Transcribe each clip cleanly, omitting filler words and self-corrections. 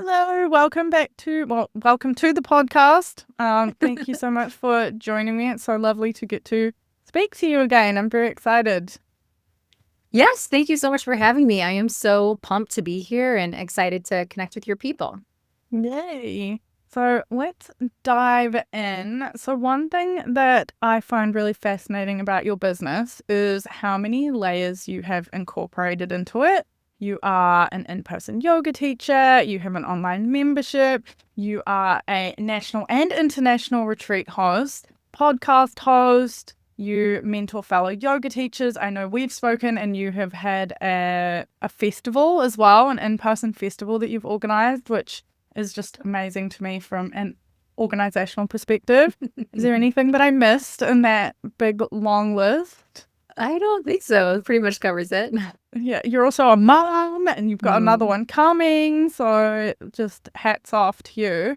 Hello, welcome to the podcast. Thank you so much for joining me. It's so lovely to get to speak to you again. I'm very excited. Yes, thank you so much for having me. I am so pumped to be here and excited to connect with your people. Yay. So let's dive in. So one thing that I find really fascinating about your business is how many layers you have incorporated into it. You are an in-person yoga teacher, you have an online membership, you are a national and international retreat host, podcast host, you mentor fellow yoga teachers. I know we've spoken and you have had a festival as well, an in-person festival that you've organized, which is just amazing to me from an organizational perspective. Is there anything that I missed in that big long list? I don't think so. It pretty much covers it. Yeah, you're also a mom and you've got another Mm. one coming, so just hats off to you.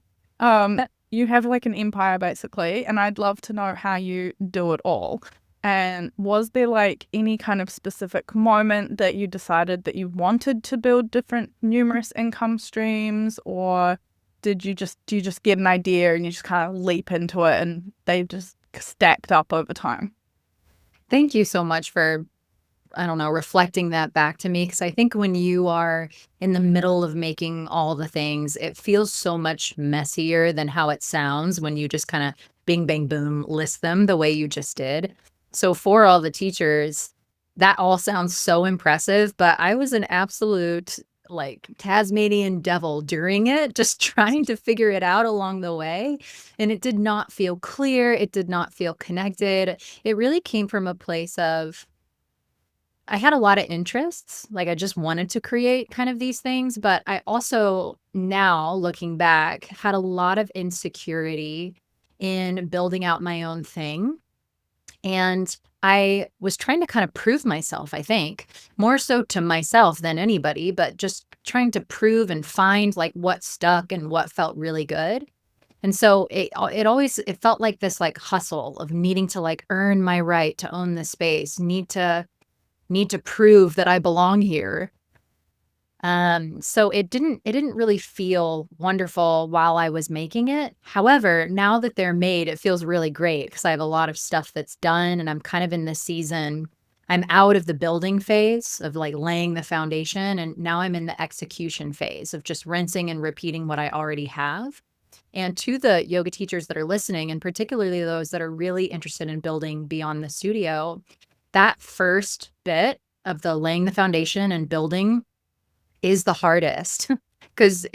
You have like an empire basically, and I'd love to know how you do it all. And was there like any kind of specific moment that you decided that you wanted to build different numerous income streams, or do you just get an idea and you just kind of leap into it and they just stacked up over time? Thank you so much for, reflecting that back to me. Because I think when you are in the middle of making all the things, it feels so much messier than how it sounds when you just kind of bing, bang, boom, list them the way you just did. So for all the teachers, that all sounds so impressive, but I was an absolute like Tasmanian devil during it, just trying to figure it out along the way. And it did not feel clear. It did not feel connected. It really came from a place of, I had a lot of interests. Like I just wanted to create kind of these things, but I also now looking back had a lot of insecurity in building out my own thing. And I was trying to kind of prove myself, I think, more so to myself than anybody, but just trying to prove and find like what stuck and what felt really good. And so it felt like this like hustle of needing to like earn my right to own this space, need to prove that I belong here. So it didn't really feel wonderful while I was making it. However, now that they're made, it feels really great because I have a lot of stuff that's done and I'm kind of in this season. I'm out of the building phase of like laying the foundation, and now I'm in the execution phase of just rinsing and repeating what I already have. And to the yoga teachers that are listening, and particularly those that are really interested in building beyond the studio, that first bit of the laying the foundation and building is the hardest because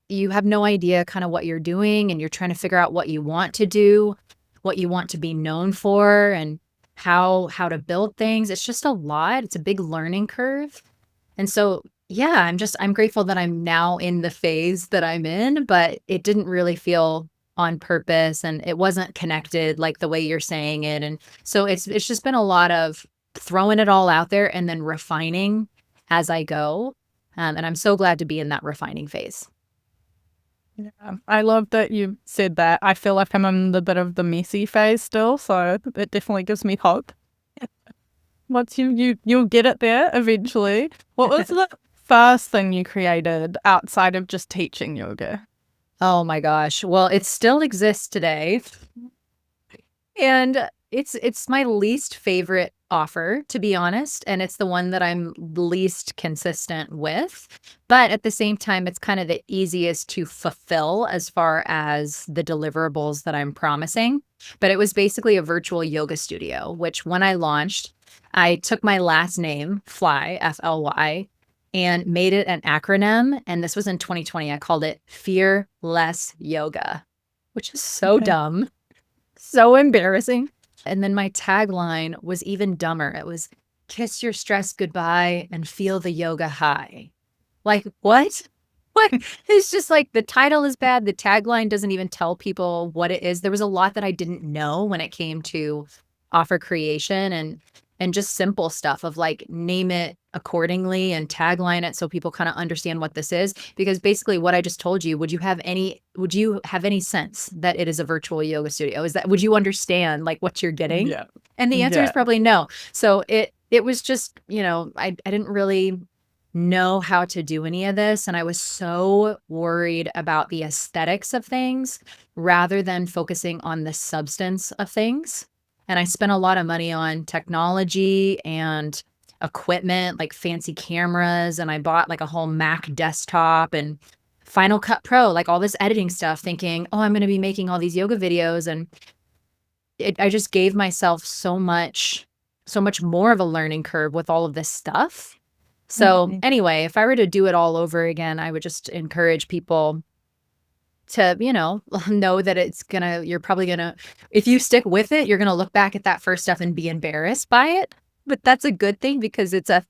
you have no idea kind of what you're doing, and you're trying to figure out what you want to do, what you want to be known for, and how to build things. It's just a lot. It's a big learning curve. And so, yeah, I'm grateful that I'm now in the phase that I'm in, but it didn't really feel on purpose and it wasn't connected like the way you're saying it. And so it's just been a lot of throwing it all out there and then refining as I go. And I'm so glad to be in that refining phase. Yeah, I love that you said that. I feel like I'm in the bit of the messy phase still, so it definitely gives me hope. Once you'll get it there eventually. What was the first thing you created outside of just teaching yoga? Oh my gosh. Well, it still exists today. And it's my least favorite offer, to be honest, and it's the one that I'm least consistent with. But at the same time, it's kind of the easiest to fulfill as far as the deliverables that I'm promising. But it was basically a virtual yoga studio, which when I launched, I took my last name, Fly, Fly, and made it an acronym. And this was in 2020. I called it Fearless Yoga, which is so Okay. dumb, so embarrassing. And then my tagline was even dumber. It was kiss your stress goodbye and feel the yoga high. Like, what? What? It's just like the title is bad. The tagline doesn't even tell people what it is. There was a lot that I didn't know when it came to offer creation and just simple stuff of like name it accordingly and tagline it so people kind of understand what this is. Because basically what I just told you, would you have any sense that it is a virtual yoga studio? Would you understand like what you're getting? And the answer is Yeah. probably no. So it was just, I didn't really know how to do any of this. And I was so worried about the aesthetics of things rather than focusing on the substance of things. And I spent a lot of money on technology and equipment, like fancy cameras. And I bought like a whole Mac desktop and Final Cut Pro, like all this editing stuff, thinking, oh, I'm going to be making all these yoga videos. And I just gave myself so much more of a learning curve with all of this stuff. So Mhm. anyway, if I were to do it all over again, I would just encourage people to, know that you're probably gonna, if you stick with it, you're gonna look back at that first stuff and be embarrassed by it. But that's a good thing because that's a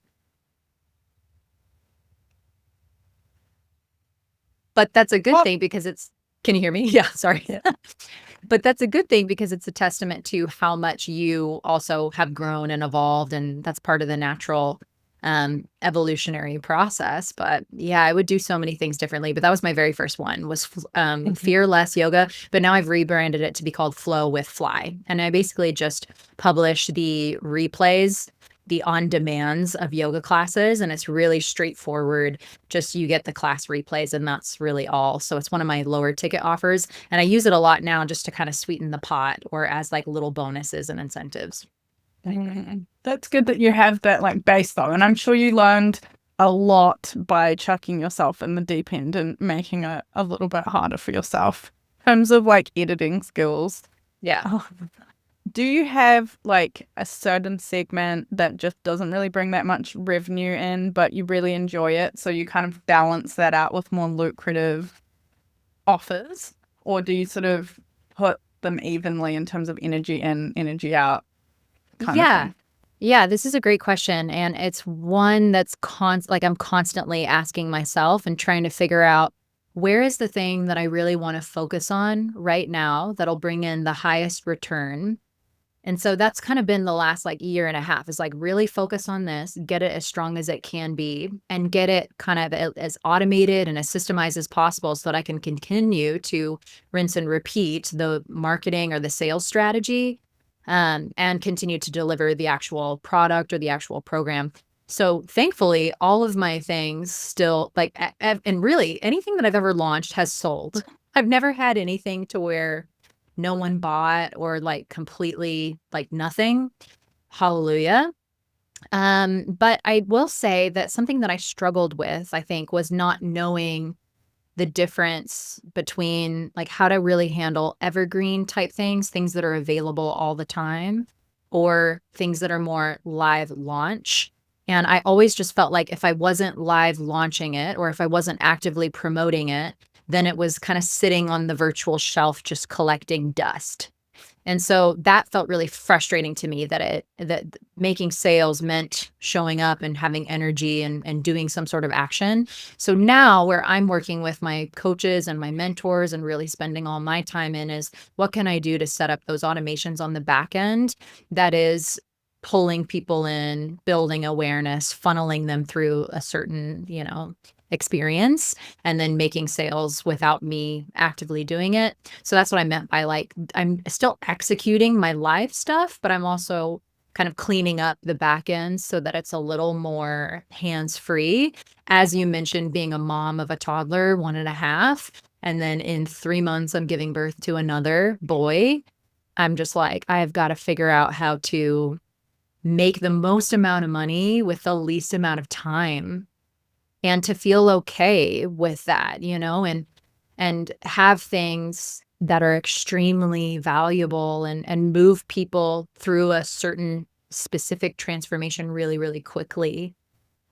good Well, thing because can you hear me? Yeah, sorry. But that's a good thing because it's a testament to how much you also have grown and evolved, and that's part of the natural evolutionary process. But yeah, I would do so many things differently, but that was my very first one was mhm. Fearless Yoga, but now I've rebranded it to be called Flow with Fly. And I basically just publish the replays, the on demands of yoga classes, and it's really straightforward. Just you get the class replays and that's really all. So it's one of my lower ticket offers, and I use it a lot now just to kind of sweeten the pot or as like little bonuses and incentives. That's good that you have that like base though, and I'm sure you learned a lot by chucking yourself in the deep end and making it a little bit harder for yourself in terms of like editing skills. Yeah. Oh, do you have like a certain segment that just doesn't really bring that much revenue in, but you really enjoy it, so you kind of balance that out with more lucrative offers, or do you sort of put them evenly in terms of energy in, energy out kind of Yeah. thing? Yeah, this is a great question, and it's one that's like I'm constantly asking myself and trying to figure out where is the thing that I really want to focus on right now that'll bring in the highest return. And so that's kind of been the last like year and a half is like really focus on this, get it as strong as it can be, and get it kind of as automated and as systemized as possible so that I can continue to rinse and repeat the marketing or the sales strategy, and continue to deliver the actual product or the actual program. So thankfully, all of my things still like, and really anything that I've ever launched has sold. I've never had anything to where no one bought or like completely like nothing. Hallelujah. But I will say that something that I struggled with, I think, was not knowing the difference between like how to really handle evergreen type things that are available all the time, or things that are more live launch. And I always just felt like if I wasn't live launching it or if I wasn't actively promoting it, then it was kind of sitting on the virtual shelf just collecting dust. And so that felt really frustrating to me that making sales meant showing up and having energy and doing some sort of action. So now where I'm working with my coaches and my mentors and really spending all my time in is what can I do to set up those automations on the back end that is pulling people in, building awareness, funneling them through a certain, experience, and then making sales without me actively doing it. So that's what I meant by like, I'm still executing my live stuff, but I'm also kind of cleaning up the back end so that it's a little more hands-free. As you mentioned, being a mom of a toddler, 1.5, and then in 3 months, I'm giving birth to another boy. I'm just like, I've got to figure out how to make the most amount of money with the least amount of time and to feel okay with that, and have things that are extremely valuable and move people through a certain specific transformation really, really quickly.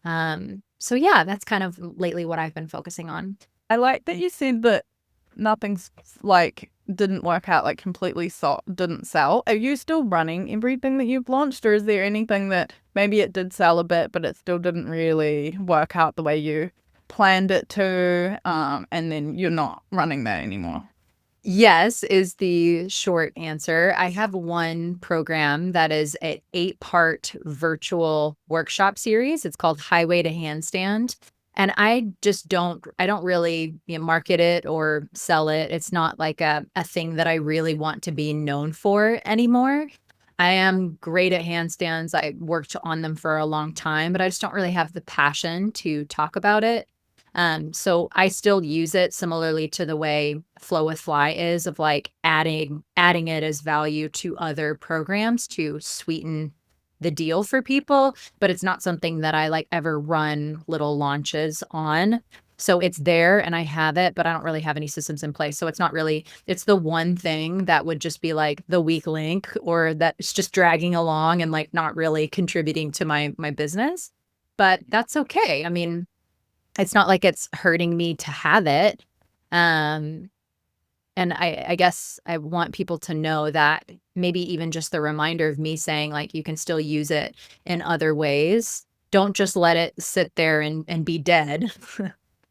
So yeah, that's kind of lately what I've been focusing on. I like that you said that nothing's like didn't work out, like completely didn't sell. Are you still running everything that you've launched, or is there anything that maybe it did sell a bit but it still didn't really work out the way you planned it to, and then you're not running that anymore? Yes, is the short answer. I have one program that is an 8-part virtual workshop series. It's called Highway to Handstand. And I don't really market it or sell it. It's not like a thing that I really want to be known for anymore. I am great at handstands. I worked on them for a long time, but I just don't really have the passion to talk about it. So I still use it similarly to the way Flow with Fly is, of like adding it as value to other programs to sweeten the deal for people, but it's not something that I like ever run little launches on. So it's there and I have it, but I don't really have any systems in place. So it's not really, it's the one thing that would just be like the weak link, or that it's just dragging along and like not really contributing to my business. But that's okay. I mean, it's not like it's hurting me to have it. Um, and I guess I want people to know that maybe even just the reminder of me saying, like, you can still use it in other ways. Don't just let it sit there and be dead,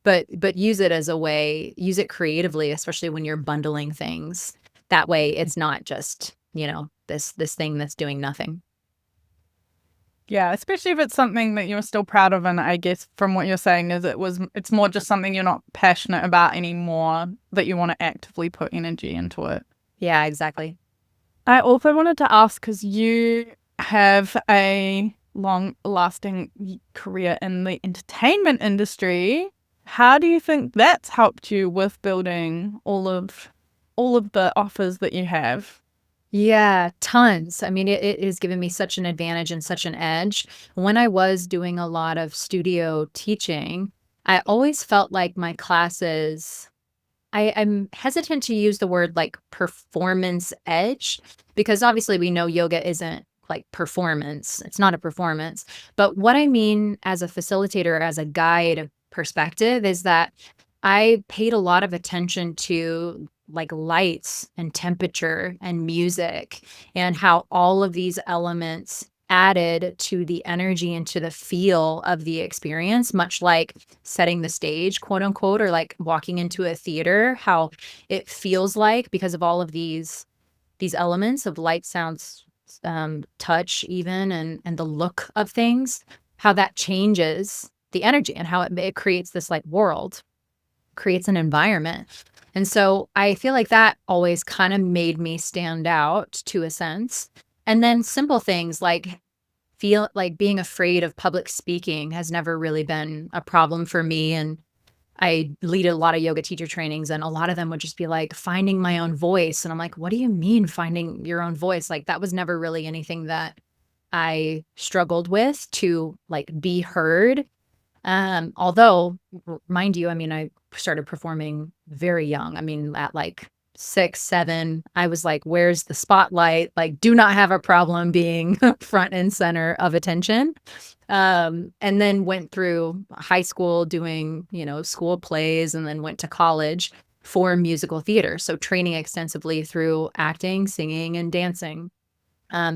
but use it as a way, use it creatively, especially when you're bundling things. That way it's not just, this thing that's doing nothing. Yeah, especially if it's something that you're still proud of, and I guess from what you're saying is it's more just something you're not passionate about anymore, that you want to actively put energy into it. Yeah, exactly. I also wanted to ask, because you have a long-lasting career in the entertainment industry, how do you think that's helped you with building all of the offers that you have? Yeah, tons. I mean, it has given me such an advantage and such an edge. When I was doing a lot of studio teaching, I always felt like my classes, I'm hesitant to use the word like performance edge, because obviously we know yoga isn't like performance. It's not a performance. But what I mean as a facilitator, as a guide perspective, is that I paid a lot of attention to like lights and temperature and music, and how all of these elements added to the energy and to the feel of the experience, much like setting the stage, quote unquote, or like walking into a theater, how it feels like, because of all of these elements of light, sounds, touch even, and the look of things, how that changes the energy and how it creates this like world, creates an environment. And so I feel like that always kind of made me stand out to a sense. And then simple things like feel like being afraid of public speaking has never really been a problem for me. And I lead a lot of yoga teacher trainings, and a lot of them would just be like finding my own voice. And I'm like, what do you mean finding your own voice? Like that was never really anything that I struggled with, to like be heard. Although, mind you, I mean, I started performing very young. I mean, at like 6, 7, I was like, where's the spotlight? Like, do not have a problem being front and center of attention. And then went through high school doing, school plays, and then went to college for musical theater. So training extensively through acting, singing, and dancing.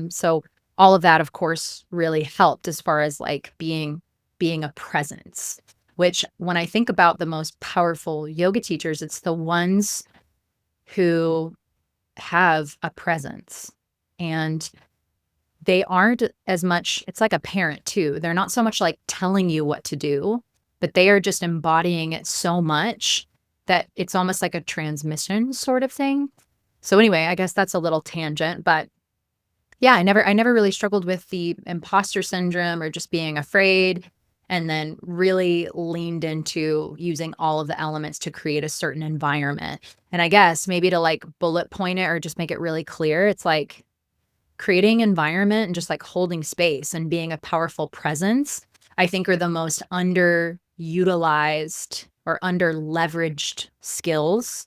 So all of that, of course, really helped as far as like being a presence, which when I think about the most powerful yoga teachers, it's the ones who have a presence, and they aren't as much, it's like a parent too. They're not so much like telling you what to do, but they are just embodying it so much that it's almost like a transmission sort of thing. So anyway, I guess that's a little tangent, but yeah, I never really struggled with the imposter syndrome or just being afraid, and then really leaned into using all of the elements to create a certain environment. And I guess maybe to like bullet point it or just make it really clear, it's like creating environment and just like holding space and being a powerful presence, I think are the most underutilized or under leveraged skills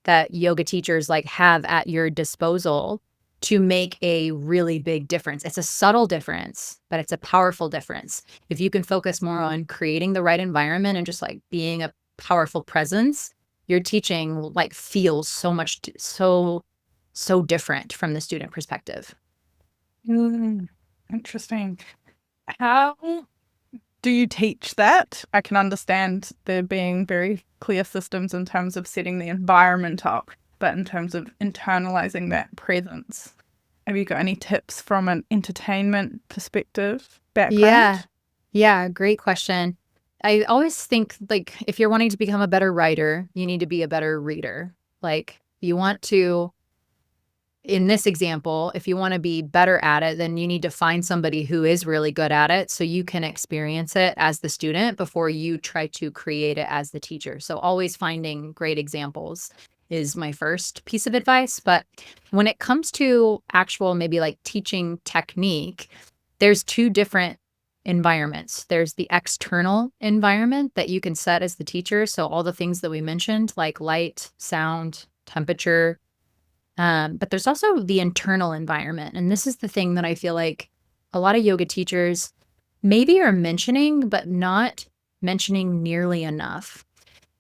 that yoga teachers like have at your disposal to make a really big difference. It's a subtle difference, but it's a powerful difference. If you can focus more on creating the right environment and just like being a powerful presence, your teaching like feels so much, so different from the student perspective. Interesting. How do you teach that? I can understand there being very clear systems in terms of setting the environment up, but in terms of internalizing that presence, have you got any tips from an entertainment perspective background? Yeah, great question. I always think like if you're wanting to become a better writer, you need to be a better reader. Like you want to in this example, if you want to be better at it, then you need to find somebody who is really good at it so you can experience it as the student before you try to create it as the teacher. So always finding great examples is my first piece of advice. But when it comes to actual, maybe like teaching technique, there's two different environments. There's the external environment that you can set as the teacher. So all the things that we mentioned, like light, sound, temperature. But there's also the internal environment. And this is the thing that I feel like a lot of yoga teachers maybe are mentioning, but not mentioning nearly enough.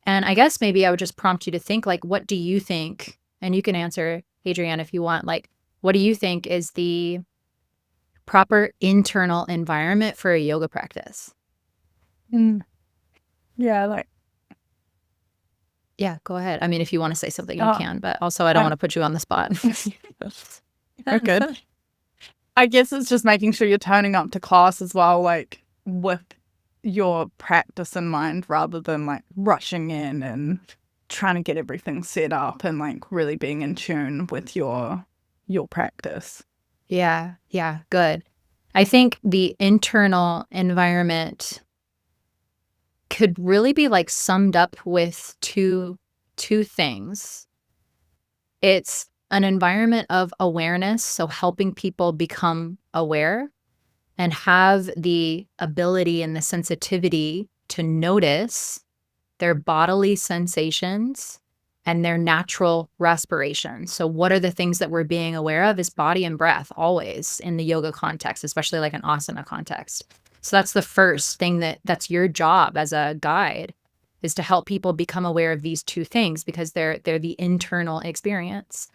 And I guess maybe I would just prompt you to think, like, what do you think? And you can answer, Adrienne, if you want, like, what do you think is the proper internal environment for a yoga practice? Yeah, like, Yeah, go ahead. I mean, if you want to say something, you can, but also I don't want to put you on the spot. you're good. I guess it's just making sure you're turning up to class as well, like with your practice in mind, rather than like rushing in and trying to get everything set up, and like really being in tune with your practice. Yeah, good. I think the internal environment could really be like summed up with two things. It's an environment of awareness, so helping people become aware and have the ability and the sensitivity to notice their bodily sensations and their natural respiration. So what are the things that we're being aware of is body and breath always in the yoga context, especially like an asana context. So that's the first thing that's your job as a guide, is to help people become aware of these two things because they're the internal experience.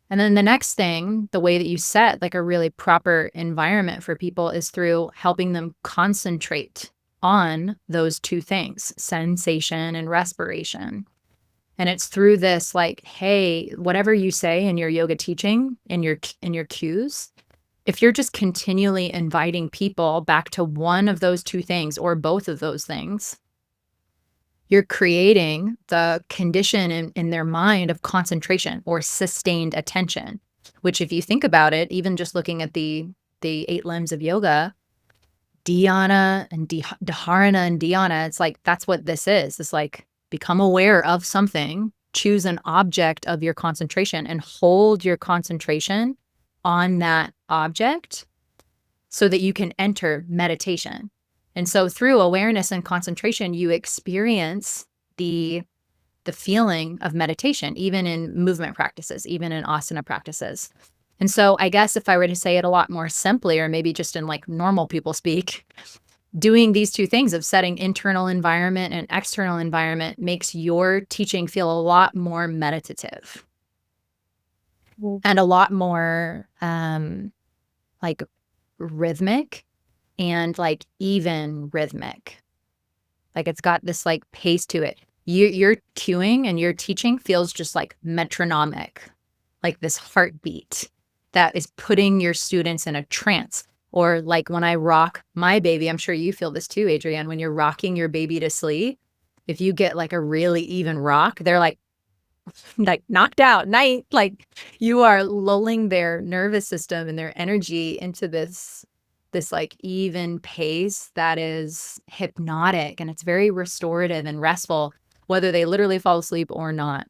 And then the next thing, the way that you set like a really proper environment for people is through helping them concentrate on those two things, sensation and respiration. And it's through this like, hey, whatever you say in your yoga teaching, in your cues, if you're just continually inviting people back to one of those two things or both of those things, you're creating the condition in their mind of concentration or sustained attention, which if you think about it, even just looking at the 8 limbs of yoga, dhyana and dharana and dhyana, it's like, that's what this is. It's like, become aware of something, choose an object of your concentration and hold your concentration on that object so that you can enter meditation. And so through awareness and concentration, you experience the feeling of meditation, even in movement practices, even in asana practices. And so I guess if I were to say it a lot more simply, or maybe just in like normal people speak, doing these two things of setting internal environment and external environment makes your teaching feel a lot more meditative and a lot more like rhythmic and like even rhythmic. Like it's got this like pace to it. Your cueing and your teaching feels just like metronomic, like this heartbeat that is putting your students in a trance. Or like when I rock my baby, I'm sure you feel this too, Adrienne, when you're rocking your baby to sleep, if you get like a really even rock, they're like knocked out, night. Like you are lulling their nervous system and their energy into this like even pace that is hypnotic, and it's very restorative and restful, whether they literally fall asleep or not.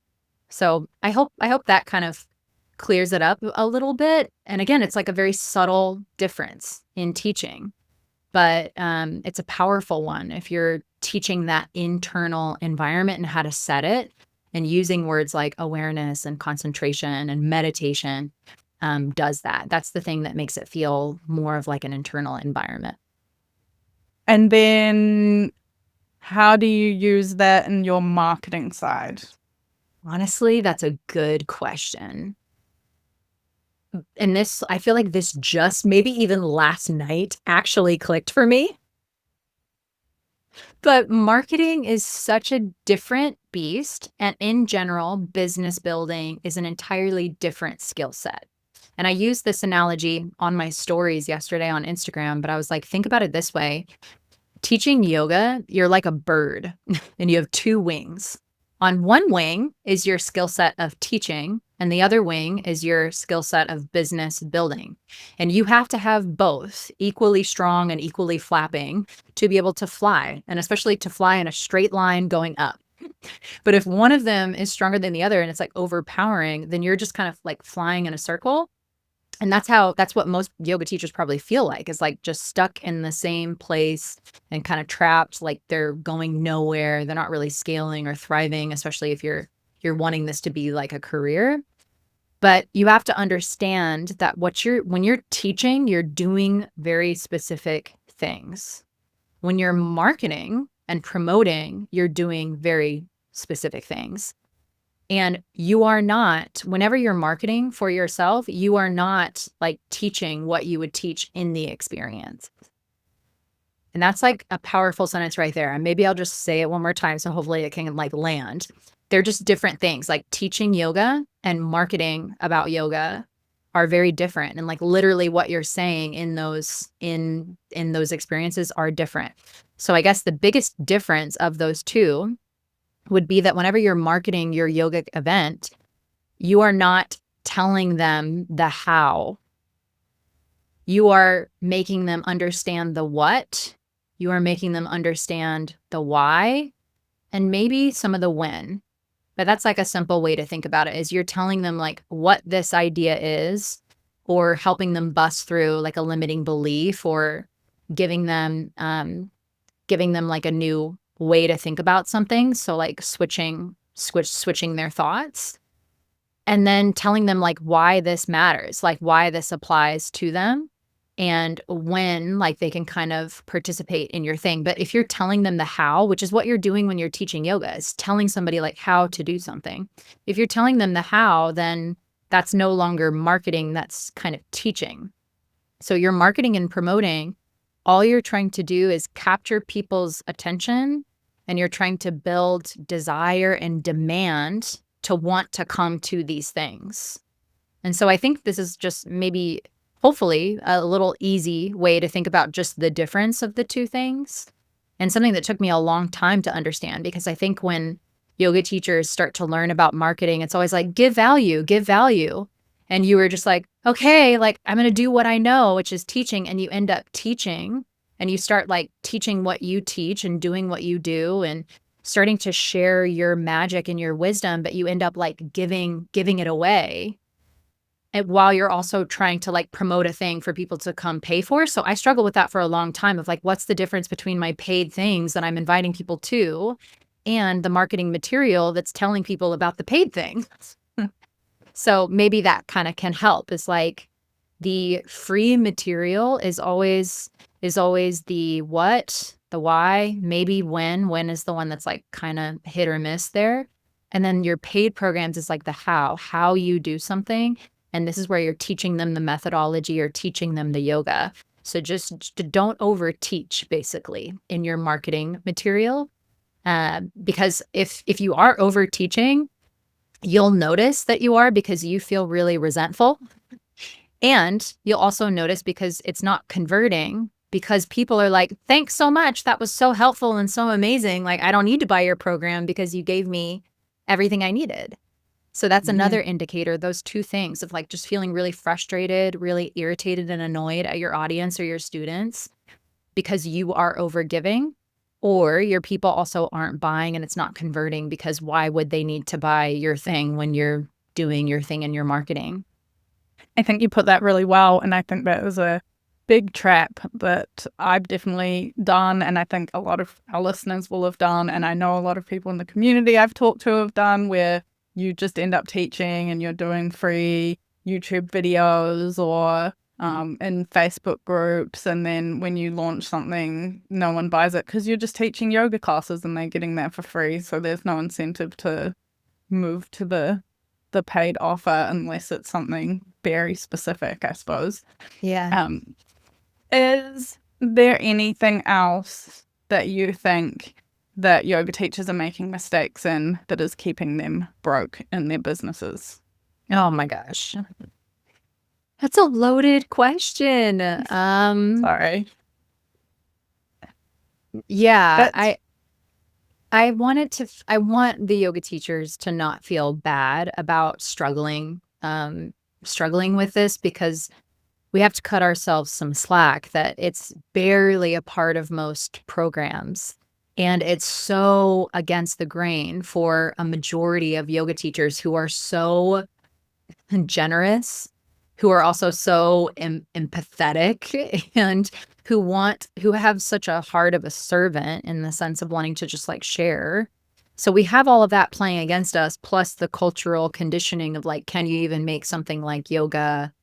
So I hope that kind of clears it up a little bit. And again, it's like a very subtle difference in teaching, but it's a powerful one if you're teaching that internal environment and how to set it, and using words like awareness and concentration and meditation does that. That's the thing that makes it feel more of like an internal environment. And then how do you use that in your marketing side? Honestly, that's a good question. And this, I feel like this just maybe even last night actually clicked for me. But marketing is such a different beast. And in general, business building is an entirely different skill set. And I used this analogy on my stories yesterday on Instagram, but I was like, think about it this way. Teaching yoga, you're like a bird and you have 2 wings. On one wing is your skill set of teaching, and the other wing is your skill set of business building. And you have to have both equally strong and equally flapping to be able to fly, and especially to fly in a straight line going up. But if one of them is stronger than the other and it's like overpowering, then you're just kind of like flying in a circle. And that's what most yoga teachers probably feel like, is like just stuck in the same place and kind of trapped, like they're going nowhere. They're not really scaling or thriving, especially if you're wanting this to be like a career. But you have to understand that when you're teaching, you're doing very specific things. When you're marketing and promoting, you're doing very specific things. And you are not, whenever you're marketing for yourself, you are not like teaching what you would teach in the experience. And that's like a powerful sentence right there. And maybe I'll just say it one more time so hopefully it can like land. They're just different things. Like teaching yoga and marketing about yoga are very different. And like literally what you're saying in those experiences are different. So I guess the biggest difference of those two would be that whenever you're marketing your yogic event, you are not telling them the how. You are making them understand the what. You are making them understand the why, and maybe some of the when. But that's like a simple way to think about it, is you're telling them like what this idea is, or helping them bust through like a limiting belief, or giving them like a new way to think about something. So like switching their thoughts, and then telling them like why this matters, like why this applies to them, and when like they can kind of participate in your thing. But if you're telling them the how, which is what you're doing when you're teaching yoga, is telling somebody like how to do something. If you're telling them the how, then that's no longer marketing, that's kind of teaching. So you're marketing and promoting, all you're trying to do is capture people's attention, and you're trying to build desire and demand to want to come to these things. And so I think this is just maybe, hopefully, a little easy way to think about just the difference of the two things, and something that took me a long time to understand, because I think when yoga teachers start to learn about marketing, it's always like, give value, give value. And you were just like, okay, like I'm going to do what I know, which is teaching. And you end up teaching, and you start like teaching what you teach and doing what you do and starting to share your magic and your wisdom, but you end up like giving it away. And while you're also trying to like promote a thing for people to come pay for. So I struggle with that for a long time, of like, what's the difference between my paid things that I'm inviting people to and the marketing material that's telling people about the paid thing? So maybe that kind of can help. It's like the free material is always the what, the why, maybe when is the one that's like kind of hit or miss there. And then your paid programs is like the how you do something. And this is where you're teaching them the methodology or teaching them the yoga. So just don't over teach basically in your marketing material. Because if you are over teaching, you'll notice that you are, because you feel really resentful. And you'll also notice because it's not converting, because people are like, thanks so much. That was so helpful and so amazing. Like, I don't need to buy your program because you gave me everything I needed. So that's another indicator, those two things of like just feeling really frustrated, really irritated and annoyed at your audience or your students because you are over giving, or your people also aren't buying and it's not converting, because why would they need to buy your thing when you're doing your thing in your marketing? I think you put that really well. And I think that was a big trap that I've definitely done. And I think a lot of our listeners will have done. And I know a lot of people in the community I've talked to have done, where you just end up teaching and you're doing free YouTube videos or in Facebook groups. And then when you launch something, no one buys it because you're just teaching yoga classes and they're getting that for free. So there's no incentive to move to the paid offer unless it's something very specific, I suppose. Yeah. Is there anything else that you think that yoga teachers are making mistakes in that is keeping them broke in their businesses? Oh my gosh. That's a loaded question. Sorry. Yeah, That's I want the yoga teachers to not feel bad about struggling with this, because we have to cut ourselves some slack that it's barely a part of most programs. And it's so against the grain for a majority of yoga teachers who are so generous, who are also so empathetic, and who have such a heart of a servant in the sense of wanting to just like share. So we have all of that playing against us, plus the cultural conditioning of like, can you even make something like yoga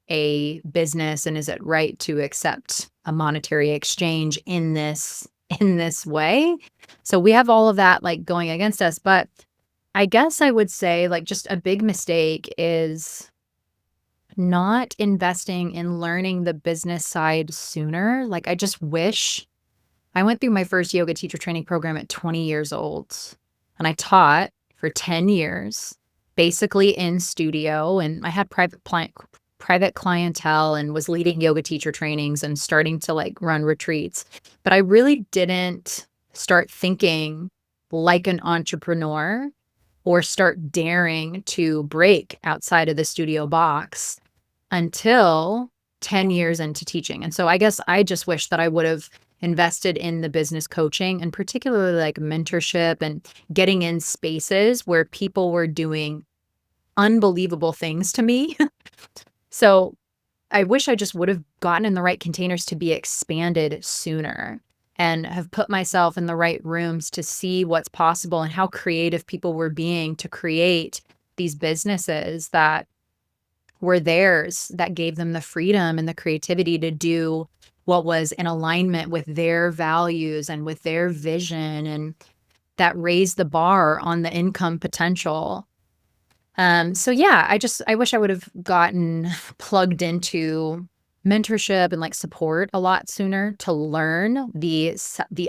a business, and is it right to accept a monetary exchange in this way? So we have all of that like going against us. But I guess I would say like just a big mistake is not investing in learning the business side sooner. Like, I just wish I went through my first yoga teacher training program at 20 years old, and I taught for 10 years, basically in studio. And I had private clientele and was leading yoga teacher trainings and starting to like run retreats. But I really didn't start thinking like an entrepreneur or start daring to break outside of the studio box until 10 years into teaching. And so I guess I just wish that I would have invested in the business coaching, and particularly like mentorship and getting in spaces where people were doing unbelievable things to me. So I wish I just would have gotten in the right containers to be expanded sooner, and have put myself in the right rooms to see what's possible and how creative people were being to create these businesses that were theirs, that gave them the freedom and the creativity to do what was in alignment with their values and with their vision, and that raised the bar on the income potential. So yeah, I wish I would have gotten plugged into mentorship and like support a lot sooner to learn the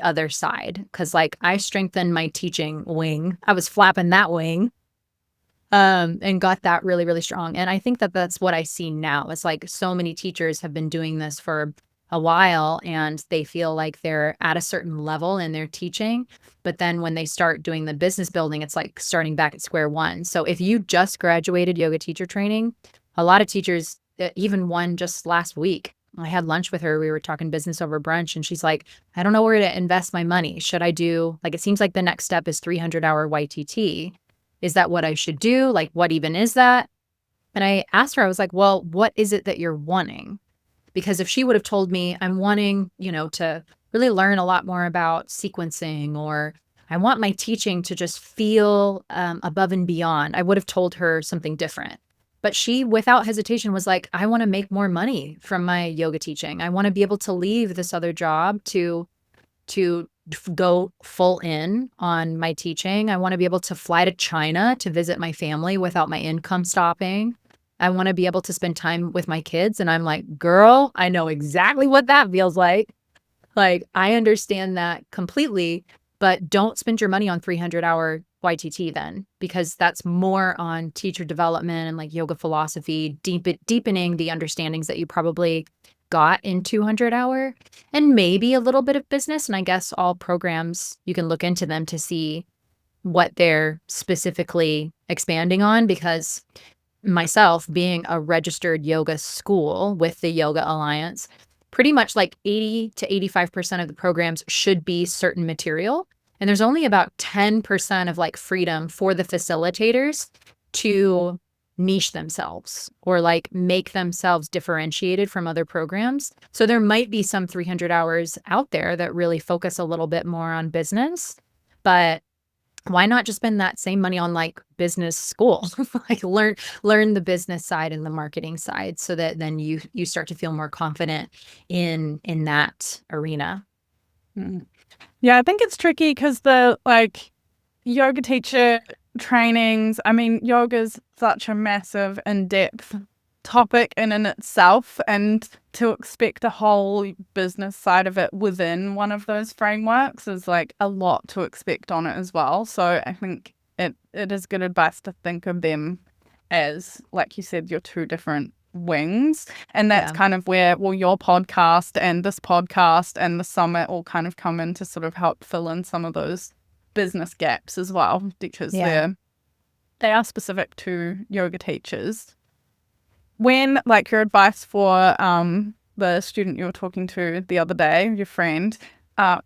other side, because like I strengthened my teaching wing. I was flapping that wing, and got that really, really strong. And I think that that's what I see now. It's like so many teachers have been doing this for a while, and they feel like they're at a certain level in their teaching. But then when they start doing the business building, it's like starting back at square one. So if you just graduated yoga teacher training, a lot of teachers, even one just last week, I had lunch with her. We were talking business over brunch, and she's like, I don't know where to invest my money. Should I do, like, it seems like the next step is 300-hour YTT. Is that what I should do? Like, what even is that? And I asked her, I was like, well, what is it that you're wanting? Because if she would have told me I'm wanting, to really learn a lot more about sequencing, or I want my teaching to just feel above and beyond, I would have told her something different. But she, without hesitation, was like, I want to make more money from my yoga teaching. I want to be able to leave this other job to go full in on my teaching. I want to be able to fly to China to visit my family without my income stopping. I want to be able to spend time with my kids. And I'm like, girl, I know exactly what that feels like. Like, I understand that completely, but don't spend your money on 300-hour YTT then, because that's more on teacher development and like yoga philosophy, deepening the understandings that you probably got in 200-hour, and maybe a little bit of business. And I guess all programs, you can look into them to see what they're specifically expanding on, because myself being a registered yoga school with the Yoga Alliance, pretty much like 80 to 85% of the programs should be certain material. And there's only about 10% of like freedom for the facilitators to niche themselves or like make themselves differentiated from other programs. So there might be some 300 hours out there that really focus a little bit more on business, but why not just spend that same money on like business school? Like learn the business side and the marketing side, so that then you start to feel more confident in that arena. Yeah, I think it's tricky because the like yoga teacher trainings, I mean, yoga's such a massive, in-depth topic in itself, and to expect a whole business side of it within one of those frameworks is like a lot to expect on it as well. So I think it is good advice to think of them as, like you said, your two different wings. And that's Yeah. kind of where, well, your podcast and this podcast and the summit all kind of come in to sort of help fill in some of those business gaps as well, because Yeah. they are specific to yoga teachers. When, like, your advice for the student you were talking to the other day, your friend,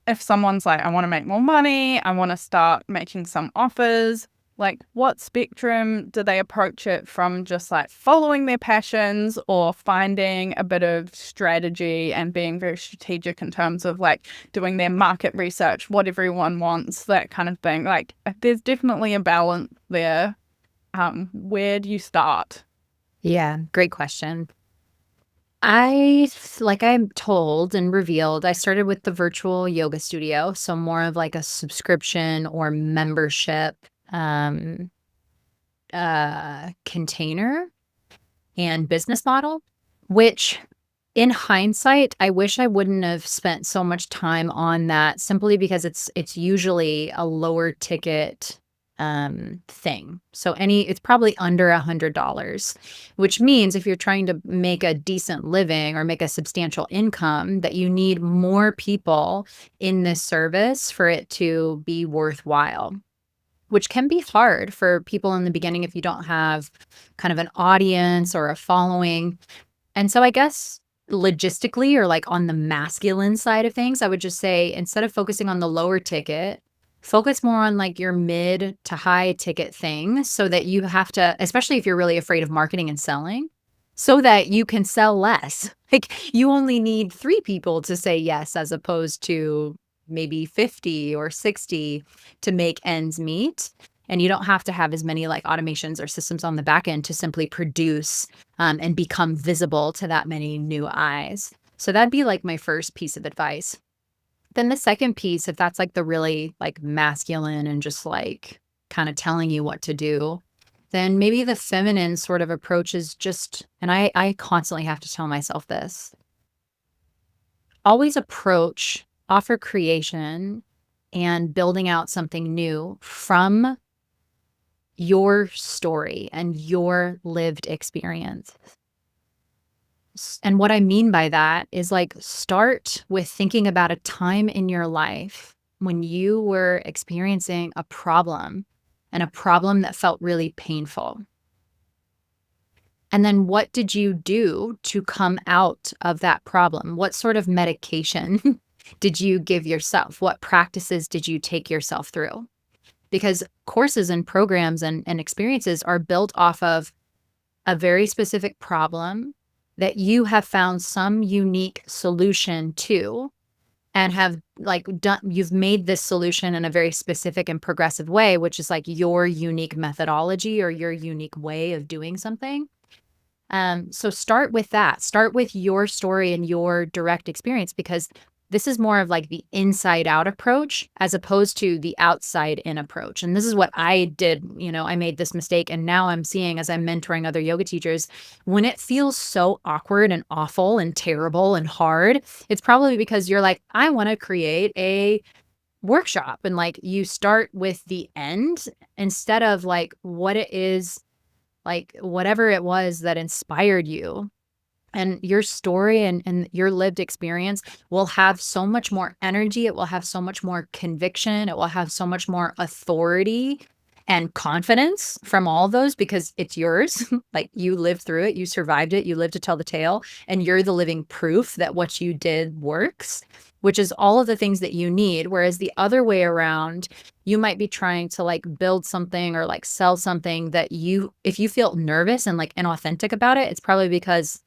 if someone's like, I want to make more money, I want to start making some offers, like, what spectrum do they approach it from? Just like following their passions, or finding a bit of strategy and being very strategic in terms of like doing their market research, what everyone wants, that kind of thing? Like, there's definitely a balance there. Where do you start? Yeah, great question. Like I'm told and revealed, I started with the virtual yoga studio. So more of like a subscription or membership um, container and business model, which in hindsight, I wish I wouldn't have spent so much time on that, simply because it's usually a lower ticket thing. So it's probably under $100, which means if you're trying to make a decent living or make a substantial income, that you need more people in this service for it to be worthwhile, which can be hard for people in the beginning if you don't have kind of an audience or a following. And so I guess logistically, or like on the masculine side of things, I would just say, instead of focusing on the lower ticket, focus more on like your mid to high ticket thing, so that you have to, especially if you're really afraid of marketing and selling, so that you can sell less. Like, you only need 3 people to say yes, as opposed to maybe 50 or 60 to make ends meet. And you don't have to have as many like automations or systems on the back end to simply produce and become visible to that many new eyes. So that'd be like my first piece of advice. Then the second piece, if that's like the really like masculine and just like kind of telling you what to do, then maybe the feminine sort of approach is just, and I constantly have to tell myself this, always approach offer creation and building out something new from your story and your lived experience. And what I mean by that is, like, start with thinking about a time in your life when you were experiencing a problem, and a problem that felt really painful. And then what did you do to come out of that problem? What sort of medication did you give yourself? What practices did you take yourself through? Because courses and programs and experiences are built off of a very specific problem that you have found some unique solution to, and have like you've made this solution in a very specific and progressive way, which is like your unique methodology or your unique way of doing something. So start with that. Start with your story and your direct experience, because this is more of like the inside out approach as opposed to the outside in approach. And this is what I did. I made this mistake. And now I'm seeing, as I'm mentoring other yoga teachers, when it feels so awkward and awful and terrible and hard, it's probably because you're like, I want to create a workshop. And like, you start with the end instead of like what it is, like whatever it was that inspired you. And your story and your lived experience will have so much more energy. It will have so much more conviction. It will have so much more authority and confidence from all of those, because it's yours. Like, you lived through it, you survived it, you lived to tell the tale, and you're the living proof that what you did works, which is all of the things that you need. Whereas the other way around, you might be trying to like build something or like sell something that if you feel nervous and like inauthentic about it, it's probably because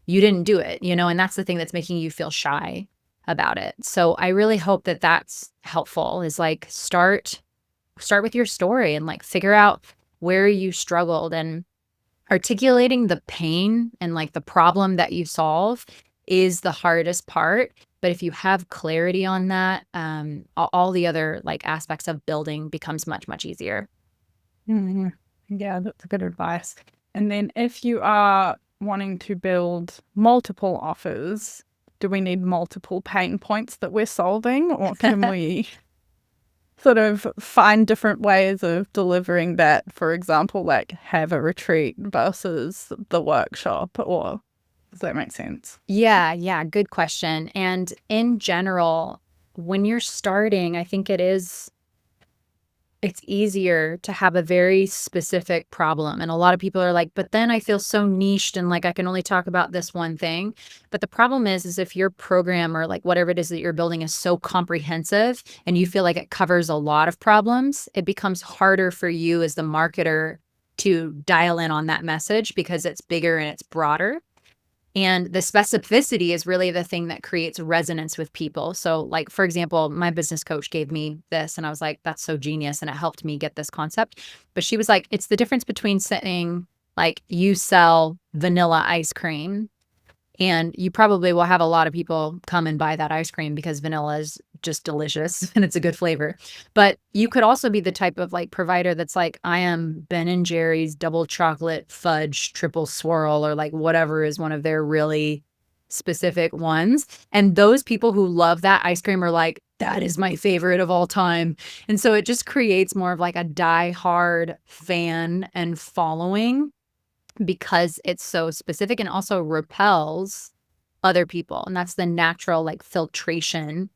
you didn't do it, and that's the thing that's making you feel shy about it. So I really hope that that's helpful, is like start with your story and like figure out where you struggled, and articulating the pain and like the problem that you solve is the hardest part. But if you have clarity on that, all the other like aspects of building becomes much, much easier. Mm-hmm. Yeah, that's good advice. And then if you are wanting to build multiple offers, do we need multiple pain points that we're solving, or can we sort of find different ways of delivering that? For example, like have a retreat versus the workshop, or does that make sense? Yeah, good question. And in general, when you're starting, I think it is it's easier to have a very specific problem. And a lot of people are like, but then I feel so niched and like I can only talk about this one thing. But the problem is if your program or like whatever it is that you're building is so comprehensive and you feel like it covers a lot of problems, it becomes harder for you as the marketer to dial in on that message because it's bigger and it's broader. And the specificity is really the thing that creates resonance with people. So, like, for example, my business coach gave me this, and I was like, that's so genius. And it helped me get this concept. But she was like, it's the difference between saying, like, you sell vanilla ice cream, and you probably will have a lot of people come and buy that ice cream because vanilla is just delicious and it's a good flavor. But you could also be the type of like provider that's like, I am Ben and Jerry's double chocolate fudge triple swirl, or like whatever is one of their really specific ones. And those people who love that ice cream are like, that is my favorite of all time. And so it just creates more of like a die-hard fan and following because it's so specific, and also repels other people. And that's the natural like filtration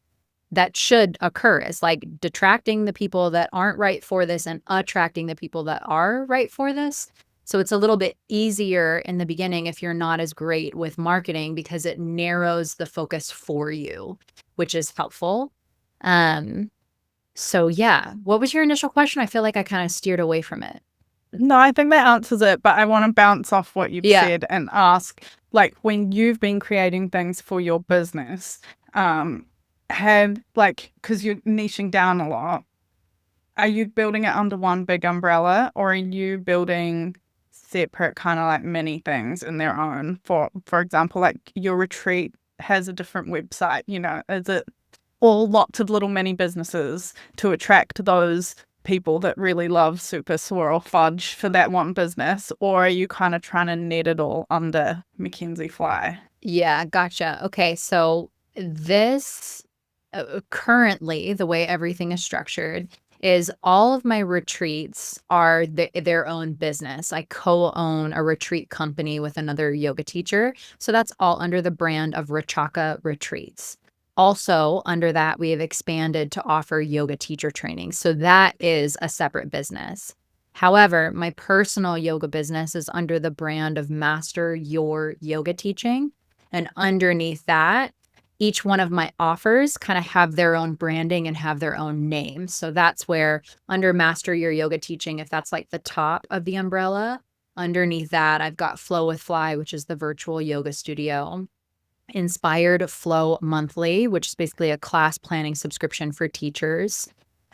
that should occur. Is like detracting the people that aren't right for this and attracting the people that are right for this. So it's a little bit easier in the beginning if you're not as great with marketing because it narrows the focus for you, which is helpful. So yeah, what was your initial question? I feel like I kind of steered away from it. No, I think that answers it, but I want to bounce off what you've Yeah. said and ask, like, when you've been creating things for your business, because you're niching down a lot, are you building it under one big umbrella, or are you building separate kind of like mini things in their own? For example, like your retreat has a different website, is it all lots of little mini businesses to attract those people that really love super swirl fudge for that one business, or are you kind of trying to net it all under MaKenzie Fly? Yeah, gotcha. Okay, so this currently, the way everything is structured is all of my retreats are their own business. I co-own a retreat company with another yoga teacher. So that's all under the brand of Rachaka Retreats. Also, under that, we have expanded to offer yoga teacher training. So that is a separate business. However, my personal yoga business is under the brand of Master Your Yoga Teaching. And underneath that, each one of my offers kind of have their own branding and have their own name. So that's where under Master Your Yoga Teaching, if that's like the top of the umbrella, underneath that, I've got Flow with Fly, which is the virtual yoga studio. Inspired Flow Monthly, which is basically a class planning subscription for teachers.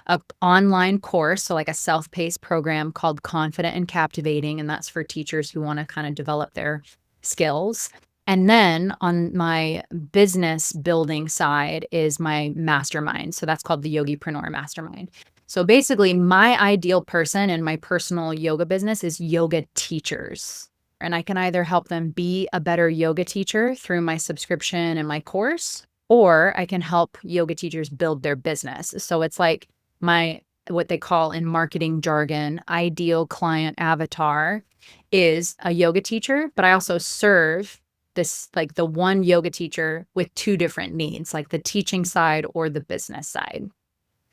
An online course, so like a self-paced program called Confident and Captivating, and that's for teachers who want to kind of develop their skills. And then on my business building side is my mastermind. So that's called the Yogipreneur Mastermind. So basically, my ideal person in my personal yoga business is yoga teachers. And I can either help them be a better yoga teacher through my subscription and my course, or I can help yoga teachers build their business. So it's like what they call in marketing jargon, ideal client avatar is a yoga teacher, but I also serve this like the one yoga teacher with two different needs, like the teaching side or the business side.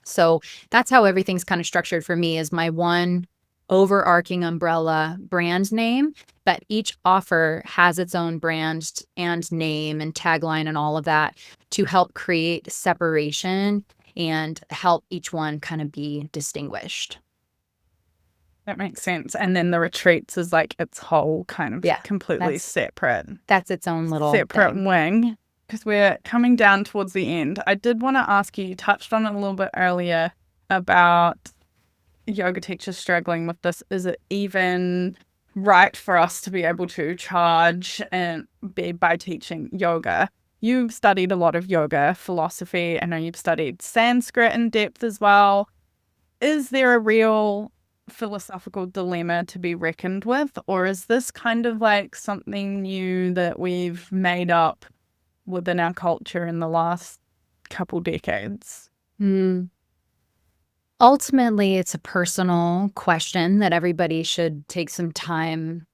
So that's how everything's kind of structured for me, is my one overarching umbrella brand name, but each offer has its own brand and name and tagline and all of that to help create separation and help each one kind of be distinguished. That makes sense. And then the retreats is like its whole kind of completely separate. That's its own little separate thing. Wing. Because we're coming down towards the end. I did want to ask you touched on it a little bit earlier about yoga teachers struggling with this. Is it even right for us to be able to charge and be by teaching yoga? You've studied a lot of yoga philosophy. I know you've studied Sanskrit in depth as well. Is there a real philosophical dilemma to be reckoned with, or is this kind of like something new that we've made up within our culture in the last couple decades? Ultimately, it's a personal question that everybody should take some time,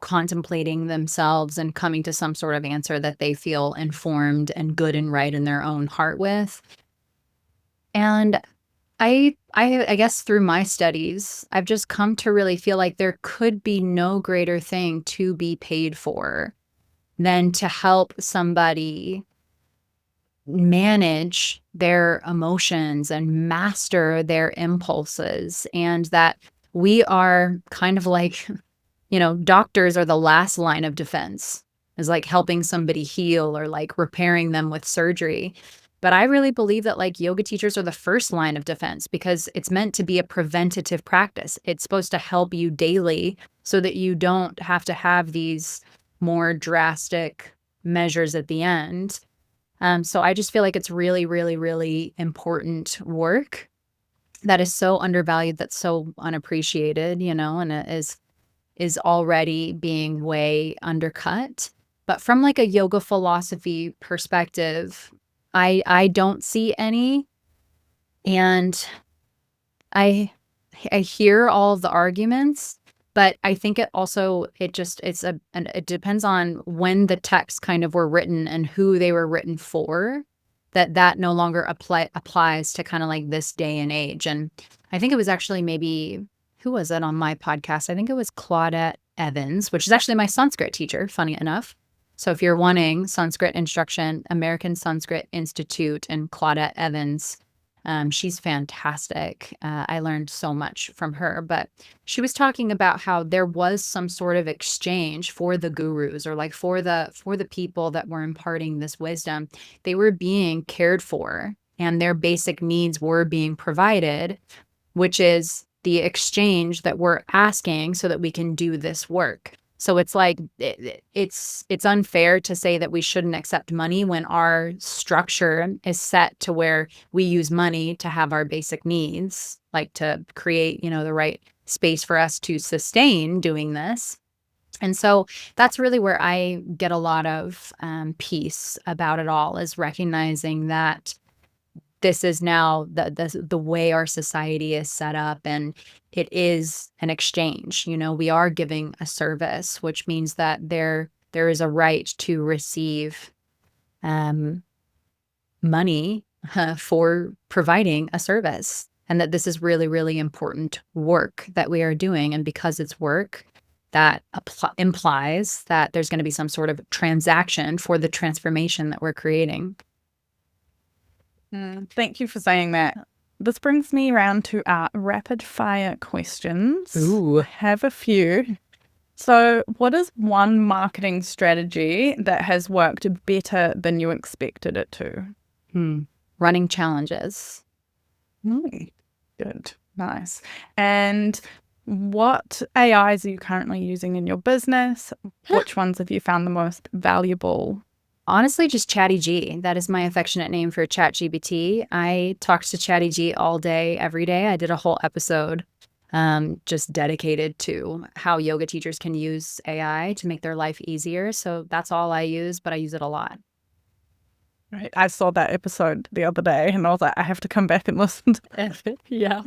contemplating themselves and coming to some sort of answer that they feel informed and good and right in their own heart with. And I I guess through my studies, I've just come to really feel like there could be no greater thing to be paid for than to help somebody manage their emotions and master their impulses. And that we are kind of like, doctors are the last line of defense, is like helping somebody heal or like repairing them with surgery. But I really believe that like yoga teachers are the first line of defense because it's meant to be a preventative practice. It's supposed to help you daily so that you don't have to have these more drastic measures at the end. So I just feel like it's really, really, really important work that is so undervalued, that's so unappreciated, and it is already being way undercut. But from like a yoga philosophy perspective, I don't see any. And I hear all of the arguments, but I think it also it depends on when the texts kind of were written and who they were written for, that no longer applies to kind of like this day and age. And I think it was actually maybe, who was it on my podcast? I think it was Claudette Evans, which is actually my Sanskrit teacher, funny enough. So if you're wanting Sanskrit instruction, American Sanskrit Institute and Claudette Evans, she's fantastic. I learned so much from her, but she was talking about how there was some sort of exchange for the gurus, or like for the people that were imparting this wisdom. They were being cared for and their basic needs were being provided, which is the exchange that we're asking so that we can do this work. So it's like it's unfair to say that we shouldn't accept money when our structure is set to where we use money to have our basic needs, like to create, the right space for us to sustain doing this. And so that's really where I get a lot of peace about it all, is recognizing that this is now the way our society is set up, and it is an exchange. We are giving a service, which means that there is a right to receive money for providing a service, and that this is really, really important work that we are doing. And because it's work, that implies that there's going to be some sort of transaction for the transformation that we're creating. Thank you for saying that. This brings me around to our rapid fire questions. Ooh. I have a few. So, what is one marketing strategy that has worked better than you expected it to? Running challenges. Good. Nice. And what AIs are you currently using in your business? Which ones have you found the most valuable? Honestly, just Chatty G. That is my affectionate name for ChatGPT. I talked to Chatty G all day, every day. I did a whole episode just dedicated to how yoga teachers can use AI to make their life easier. So that's all I use, but I use it a lot. Right. I saw that episode the other day and I was like, I have to come back and listen to it. Yeah.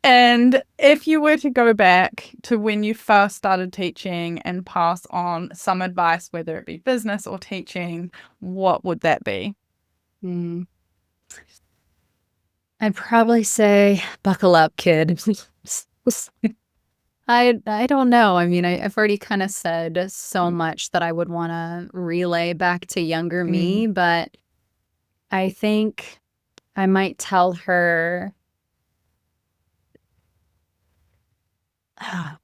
And if you were to go back to when you first started teaching and pass on some advice, whether it be business or teaching, what would that be? I'd probably say, buckle up, kid. I don't know. I mean, I've already kind of said so much that I would want to relay back to younger me, but I think I might tell her, I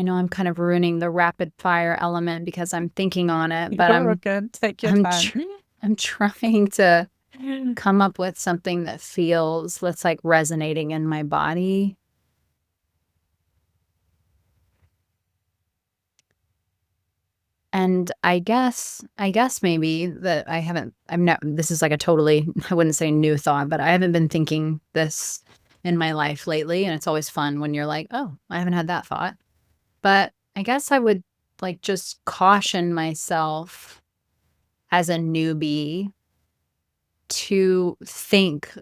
know I'm kind of ruining the rapid fire element because I'm thinking on it, but Take your time. I'm trying to come up with something that feels, that's like resonating in my body. And I guess maybe that this is like a totally, I wouldn't say new thought, but I haven't been thinking this in my life lately. And it's always fun when you're like, oh, I haven't had that thought. But I guess I would like just caution myself as a newbie to think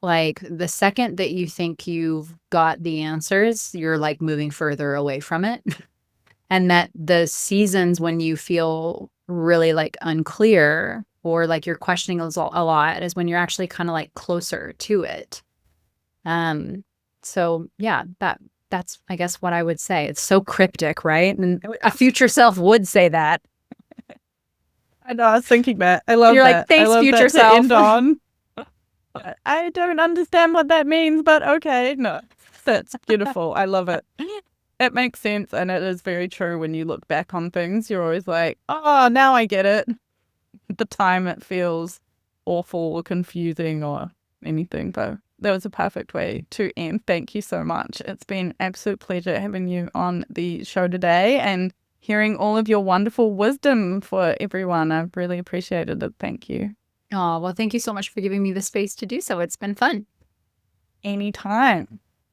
like the second that you think you've got the answers, you're like moving further away from it. And that the seasons when you feel really like unclear or like you're questioning a lot is when you're actually kind of like closer to it. So yeah, that's I guess what I would say. It's so cryptic, right? And a future self would say that. I know, I was thinking that. I love You're like, that. I thanks, love future that to self. end on. I don't understand what that means, but okay. No, that's beautiful. I love it. It makes sense, and it is very true. When you look back on things, you're always like, oh, now I get it. At the time, it feels awful or confusing or anything, though. That was a perfect way to end. Thank you so much. It's been an absolute pleasure having you on the show today and hearing all of your wonderful wisdom for everyone. I've really appreciated it. Thank you. Oh, well, thank you so much for giving me the space to do so. It's been fun. Anytime.